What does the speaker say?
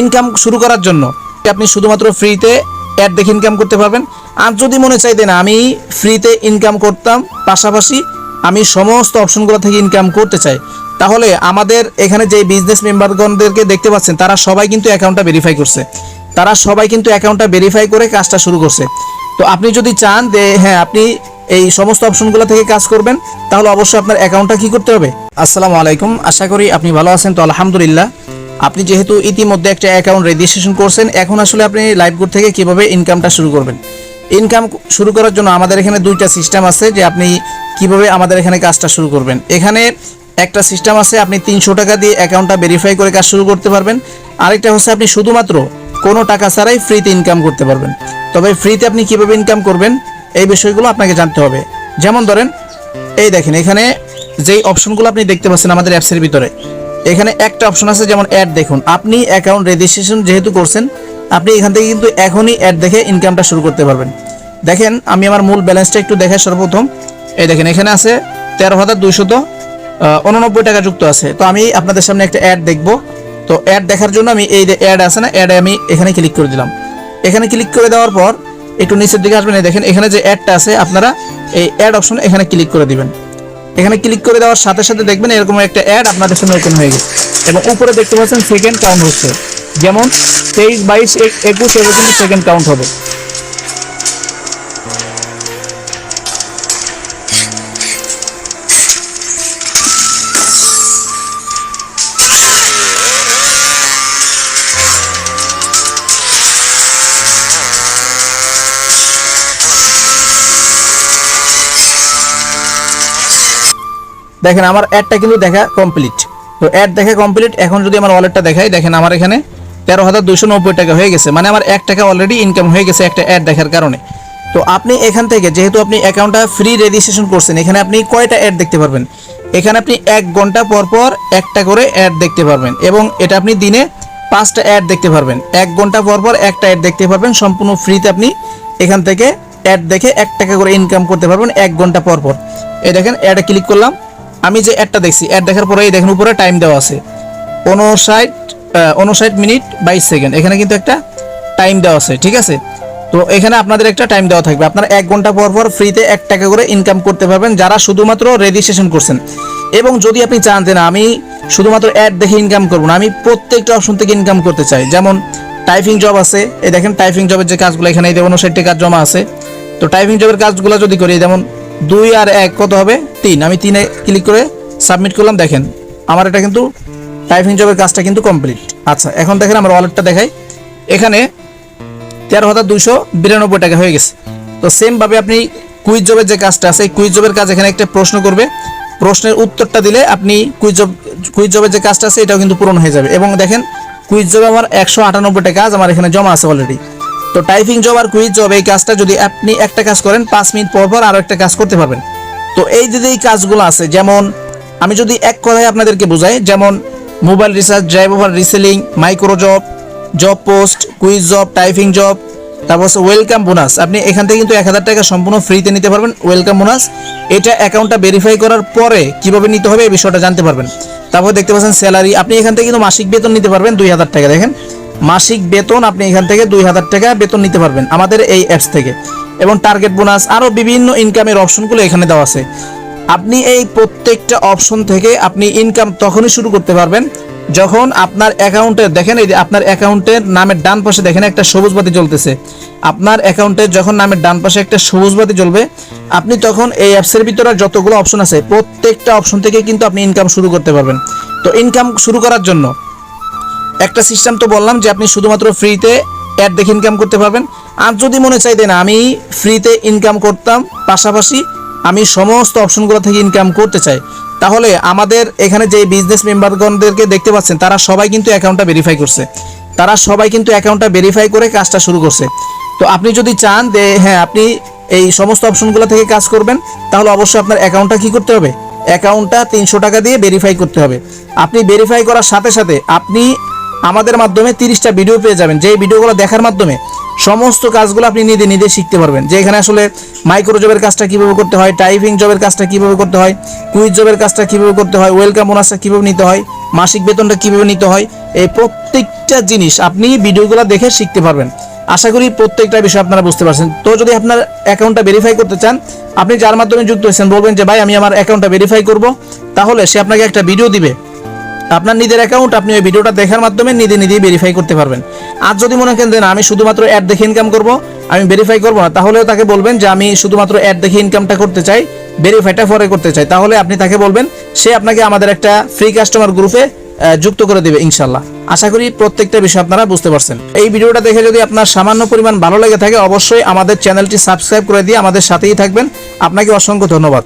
Income শুরু করার জন্য আপনি শুধুমাত্র ফ্রিতে অ্যাড দেখে ইনকাম করতে পারবেন। আর যদি মনে চাইতেন আমি ফ্রিতে ইনকাম করতাম, পাশাপাশি আমি সমস্ত অপশনগুলো থেকে ইনকাম করতে চাই, তাহলে আমাদের এখানে যে বিজনেস মেম্বারগণদেরকে দেখতে পাচ্ছেন তারা সবাই কিন্তু অ্যাকাউন্টটা ভেরিফাই করছে, তারা সবাই কিন্তু অ্যাকাউন্টটা ভেরিফাই করে কাজটা শুরু করছে। তো আপনি যদি চান যে হ্যাঁ আপনি এই সমস্ত অপশনগুলো থেকে কাজ করবেন, তাহলে অবশ্যই আপনার অ্যাকাউন্টটা কি করতে হবে। আসসালামু আলাইকুম, আশা করি আপনি ভালো আছেন। তো আলহামদুলিল্লাহ, আপনি যেহেতু ইতিমধ্যে একটা অ্যাকাউন্ট রেজিস্ট্রেশন করছেন, এখন আসলে আপনি লাইভগুড থেকে কিভাবে ইনকামটা শুরু করবেন। ইনকাম শুরু করার জন্য আমাদের এখানে দুইটা সিস্টেম আছে যে আপনি কিভাবে আমাদের এখানে কাজটা শুরু করবেন। এখানে একটা সিস্টেম আছে আপনি 300 টাকা দিয়ে অ্যাকাউন্টটা ভেরিফাই করে কাজ শুরু করতে পারবেন। আরেকটা হচ্ছে আপনি শুধুমাত্র কোনো টাকা ছাড়াই ফ্রিতে ইনকাম করতে পারবেন। তবে ফ্রিতে আপনি কিভাবে ইনকাম করবেন এই বিষয়গুলো আপনাকে জানতে হবে। যেমন ধরেন এই দেখেন এখানে যেই অপশনগুলো আপনি দেখতে পাচ্ছেন আমাদের অ্যাপসের ভিতরে, এখানে একটা অপশন আছে যেমন অ্যাড। দেখুন আপনি অ্যাকাউন্ট রেজিস্ট্রেশন যেহেতু করছেন, আপনি এখান থেকে কিন্তু এখনই অ্যাড দেখে ইনকামটা শুরু করতে পারবেন। দেখেন আমি আমার মূল ব্যালেন্সটা একটু দেখাই সর্বপ্রথম। এই দেখেন এখানে আছে 13,289 টাকা যুক্ত আছে। তো আমি আপনাদের সামনে একটা অ্যাড দেখব। তো অ্যাড দেখার জন্য আমি এই যে অ্যাড আছে না, অ্যাডে আমি এখানে ক্লিক করে দিলাম। এখানে ক্লিক করে দেওয়ার পর একটু নিচের দিকে আসবেন, দেখেন এখানে যে অ্যাডটা আছে আপনারা এই অ্যাড অপশন এখানে ক্লিক করে দিবেন। এখানে ক্লিক করে দেওয়ার সাথে সাথে দেখবেন এরকম একটা অ্যাড আপনাদের সামনে ওপেন হয়ে গেছে এবং উপরে দেখতে পাচ্ছেন সেকেন্ড কাউন্ট হচ্ছে, যেমন 23, 22, 21 এগুলো কিন্তু সেকেন্ড কাউন্ট হবে। দেখেন আমার অ্যাডটা কিন্তু দেখা কমপ্লিট। তো অ্যাড দেখা কমপ্লিট। এখন যদি আমার ওয়ালেটটা দেখাই, দেখেন আমার এখানে 13,290 টাকা হয়ে গেছে, মানে আমার 1 টাকা অলরেডি ইনকাম হয়ে গেছে একটা অ্যাড দেখার কারণে। তো আপনি এখান থেকে যেহেতু আপনি অ্যাকাউন্টটা ফ্রি রেজিস্ট্রেশন করছেন, এখানে আপনি কয়টা অ্যাড দেখতে পারবেন, এখানে আপনি 1 ঘন্টা পর পর একটা করে অ্যাড দেখতে পারবেন এবং এটা আপনি দিনে 5টা অ্যাড দেখতে পারবেন। 1 ঘন্টা পর পর একটা অ্যাড দেখতে পারবেন, সম্পূর্ণ ফ্রিতে আপনি এখান থেকে অ্যাড দেখে 1 টাকা করে ইনকাম করতে পারবেন 1 ঘন্টা পর পর। এই দেখেন অ্যাডে ক্লিক করলাম, আমি যে অ্যাডটা দেখছি, অ্যাড দেখার পরে এই দেখেন উপরে টাইম দেওয়া আছে 59 মিনিট 22 সেকেন্ড। এখানে কিন্তু একটা টাইম দেওয়া আছে, ঠিক আছে। তো এখানে আপনাদের একটা টাইম দেওয়া থাকবে, আপনারা 1 ঘন্টা পর পর ফ্রিতে 1 টাকা করে ইনকাম করতে পারবেন যারা শুধুমাত্র রেজিস্ট্রেশন করছেন। এবং যদি আপনি চান যে না আমি শুধুমাত্র অ্যাড দেখে ইনকাম করবো না, আমি প্রত্যেকটা অপশন থেকে ইনকাম করতে চাই, যেমন টাইপিং জব আছে, এই দেখেন টাইপিং জবের যে কাজগুলো এখানে 59 টাকা জমা আছে। তো টাইপিং জবের কাজগুলো যদি করি, যেমন 2 আর 1 কত হবে 3, আমি 3-এ ক্লিক করে সাবমিট করলাম। দেখেন আমার এটা কিন্তু টাইপিং জবের কাজটা কিন্তু কমপ্লিট। আচ্ছা এখন দেখেন আমার ওয়ালেটটা দেখাই, এখানে 13,292 টাকা হয়ে গেছে। তো সেমভাবে আপনি কুইজ জবের যে কাজটা আছে, এই কুইজ জবের কাজ এখানে একটা প্রশ্ন করবে, প্রশ্নের উত্তরটা দিলে আপনি কুইজ জবের যে কাজটা আছে এটাও কিন্তু পূরণ হয়ে যাবে। এবং দেখেন কুইজ জবে আমার 198 কাজ আমার এখানে জমা আছে অলরেডি। তো টাইপিং জব আর কুইজ জব এই কাজটা যদি আপনি একটা কাজ করেন 5 মিনিট পর পর আরও একটা কাজ করতে পারবেন। তো এই যে এই কাজগুলো আছে, যেমন আমি যদি এক কথায় আপনাদেরকে বোঝাই, যেমন mobile recharge, driver reselling, micro job, job post, quiz job, typing job, তারপর হচ্ছে ওয়েলকাম বোনাস। আপনি এখান থেকে কিন্তু 1000 টাকা সম্পূর্ণ ফ্রিতে নিতে পারবেন ওয়েলকাম বোনাস। এটা অ্যাকাউন্টটা ভেরিফাই করার পরে কিভাবে নিতে হবে এই বিষয়টা জানতে পারবেন। তারপর দেখতে পাচ্ছেন স্যালারি, আপনি এখান থেকে কিন্তু মাসিক বেতন নিতে পারবেন 2000 টাকা। দেখেন মাসিক বেতন আপনি এখান থেকে 2000 টাকা বেতন নিতে পারবেন আমাদের এই অ্যাপস থেকে। এবং টার্গেট বোনাস, আরও বিভিন্ন ইনকামের অপশনগুলো এখানে দেওয়া আছে। আপনি এই প্রত্যেকটা অপশন থেকে আপনি ইনকাম তখনই শুরু করতে পারবেন যখন আপনার অ্যাকাউন্টে দেখেন এই যে আপনার অ্যাকাউন্টের নামের ডান পাশে দেখেন একটা সবুজ বাতি জ্বলতেছে। আপনার অ্যাকাউন্টে যখন নামের ডান পাশে একটা সবুজ বাতি জ্বলবে, আপনি তখন এই অ্যাপসের ভিতরে যতগুলো অপশন আছে প্রত্যেকটা অপশন থেকে কিন্তু আপনি ইনকাম শুরু করতে পারবেন। তো ইনকাম শুরু করার জন্য একটা সিস্টেম তো বললাম যে আপনি শুধুমাত্র ফ্রিতে অ্যাড দেখে ইনকাম করতে পারবেন। আর যদি মনে চাইতেন আমি ফ্রিতে ইনকাম করতাম, পাশাপাশি আমি সমস্ত অপশনগুলো থেকে ইনকাম করতে চাই, তাহলে আমাদের এখানে যে বিজনেস মেম্বারগণদেরকে দেখতে পাচ্ছেন তারা সবাই কিন্তু অ্যাকাউন্টটা ভেরিফাই করছে, তারা সবাই কিন্তু অ্যাকাউন্টটা ভেরিফাই করে কাজটা শুরু করছে। তো আপনি যদি চান যে হ্যাঁ আপনি এই সমস্ত অপশনগুলো থেকে কাজ করবেন, তাহলে অবশ্যই আপনার অ্যাকাউন্টটা কি করতে হবে, অ্যাকাউন্টটা 300 টাকা দিয়ে ভেরিফাই করতে হবে। আপনি ভেরিফাই করার সাথে সাথে আপনি আমাদের মাধ্যমে 30টা ভিডিও পেয়ে যাবেন, যেই ভিডিওগুলো দেখার মাধ্যমে সমস্ত কাজগুলো আপনি নিজে নিজে শিখতে পারবেন, যে এখানে আসলে মাইক্রো জবের কাজটা কীভাবে করতে হয়, টাইপিং জবের কাজটা কীভাবে করতে হয়, কুইজ জবের কাজটা কীভাবে করতে হয়, ওয়েলকাম বোনাসটা কীভাবে নিতে হয়, মাসিক বেতনটা কীভাবে নিতে হয়, এই প্রত্যেকটা জিনিস আপনি ভিডিওগুলো দেখে শিখতে পারবেন। আশা করি প্রত্যেকটা বিষয় আপনারা বুঝতে পারছেন। তো যদি আপনার অ্যাকাউন্টটা ভেরিফাই করতে চান, আপনি যার মাধ্যমে যুক্ত হয়েছেন বলবেন যে ভাই আমি আমার অ্যাকাউন্টটা ভেরিফাই করব, তাহলে সে আপনাকে একটা ভিডিও দিবে, আপনার নিজের অ্যাকাউন্ট, আপনি ওই ভিডিওটা দেখার মাধ্যমে নিজে নিজেই ভেরিফাই করতে পারবেন। আর যদি মনে করেন যে না আমি শুধুমাত্র অ্যাড দেখে ইনকাম করব, আমি ভেরিফাই করব না, তাহলেও তাকে বলবেন যে আমি শুধুমাত্র অ্যাড দেখে ইনকামটা করতে চাই, ভেরিফাইটা পরে করতে চাই, তাহলে আপনি তাকে বলবেন, সে আপনাকে আমাদের একটা ফ্রি কাস্টমার গ্রুপে যুক্ত করে দেবে ইনশাল্লাহ। আশা করি প্রত্যেকটা বিষয় আপনারা বুঝতে পারছেন। এই ভিডিওটা দেখে যদি আপনার সামান্য পরিমাণ ভালো লেগে থাকে, অবশ্যই আমাদের চ্যানেলটি সাবস্ক্রাইব করে দিয়ে আমাদের সাথেই থাকবেন। আপনাকে অসংখ্য ধন্যবাদ।